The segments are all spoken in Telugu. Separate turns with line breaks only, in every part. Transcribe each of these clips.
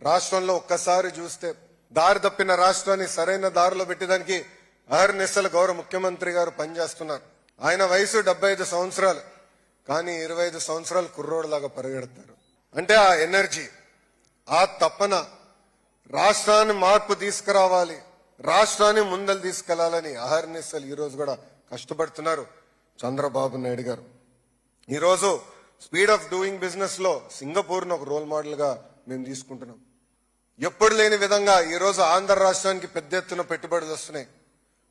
రాష్ట్రంలో ఒక్కసారి చూస్తే దారి తప్పిన రాష్ట్రాన్ని సరైన దారిలో పెట్టడానికి అహర్నిశలు గౌరవ ముఖ్యమంత్రి గారు పనిచేస్తున్నారు. ఆయన వయసు 75 సంవత్సరాలు, కానీ 25 సంవత్సరాలు కుర్రోడ్లాగా పరిగెడతారు. అంటే ఆ ఎనర్జీ, ఆ తపన, రాష్ట్రాన్ని మార్పు తీసుకురావాలి, రాష్ట్రాన్ని ముందలు తీసుకెళ్లాలని అహర్నిశలు ఈ రోజు కూడా కష్టపడుతున్నారు చంద్రబాబు నాయుడు గారు. ఈరోజు స్పీడ్ ఆఫ్ డూయింగ్ బిజినెస్ లో సింగపూర్ ను ఒక రోల్ మోడల్ గా మేము తీసుకుంటున్నాం. ఎప్పుడు లేని విధంగా ఈ రోజు ఆంధ్ర రాష్ట్రానికి పెద్ద ఎత్తున పెట్టుబడులు వస్తున్నాయి.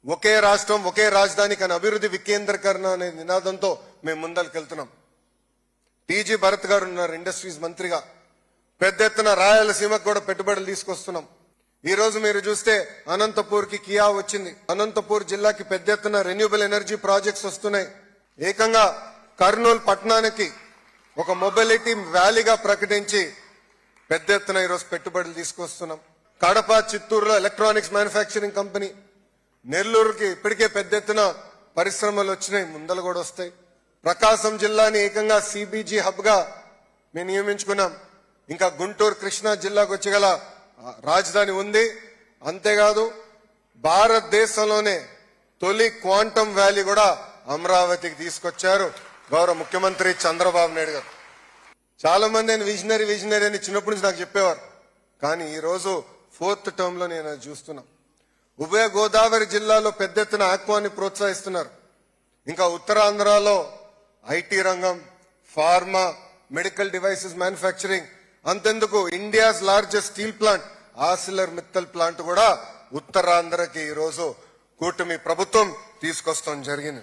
ఒకే రాష్ట్రం ఒకే రాజధాని కానీ అభివృద్ధి వికేంద్రీకరణ అనే నినాదంతో మేము ముందరికెళ్తున్నాం. టీజీ భరత్ గారు ఉన్నారు ఇండస్ట్రీస్ మంత్రిగా. పెద్ద ఎత్తున రాయలసీమకు కూడా పెట్టుబడులు తీసుకొస్తున్నాం. ఈ రోజు మీరు చూస్తే అనంతపూర్ కి కియా వచ్చింది. అనంతపూర్ జిల్లాకి పెద్ద ఎత్తున రెన్యూబుల్ ఎనర్జీ ప్రాజెక్ట్స్ వస్తున్నాయి. ఏకంగా కర్నూలు పట్టణానికి ఒక మొబిలిటీ వ్యాలీగా ప్రకటించి పెద్ద ఎత్తున ఈరోజు పెట్టుబడులు తీసుకొస్తున్నాం. కడప, చిత్తూరులో ఎలక్ట్రానిక్స్ మ్యానుఫ్యాక్చరింగ్ కంపెనీ, నెల్లూరుకి ఇప్పటికే పెద్ద ఎత్తున పరిశ్రమలు వచ్చినాయి, ముందలు కూడా వస్తాయి. ప్రకాశం జిల్లాని ఏకంగా సిబిజీ హబ్ గా మేము నియమించుకున్నాం. ఇంకా గుంటూరు, కృష్ణా జిల్లాకు వచ్చగల రాజధాని ఉంది. అంతేకాదు భారతదేశంలోనే తొలి క్వాంటమ్ వ్యాలీ కూడా అమరావతికి తీసుకొచ్చారు గౌరవ ముఖ్యమంత్రి చంద్రబాబు నాయుడు గారు. చాలా మంది ఆయన విజనరీ అని చిన్నప్పటి నుంచి నాకు చెప్పేవారు. కానీ ఈ రోజు 4th టర్మ్ లో నేను చూస్తున్నా. ఉభయ గోదావరి జిల్లాలో పెద్ద ఎత్తున ఆక్వాని ప్రోత్సహిస్తున్నారు. ఇంకా ఉత్తరాంధ్రలో ఐటీ రంగం, ఫార్మా, మెడికల్ డివైసెస్ మ్యానుఫ్యాక్చరింగ్, అంతెందుకు India's largest steel plant Arcelor Mittal plant కూడా ఉత్తరాంధ్రకి ఈ రోజు కూటమి ప్రభుత్వం తీసుకొస్తాం జరిగింది.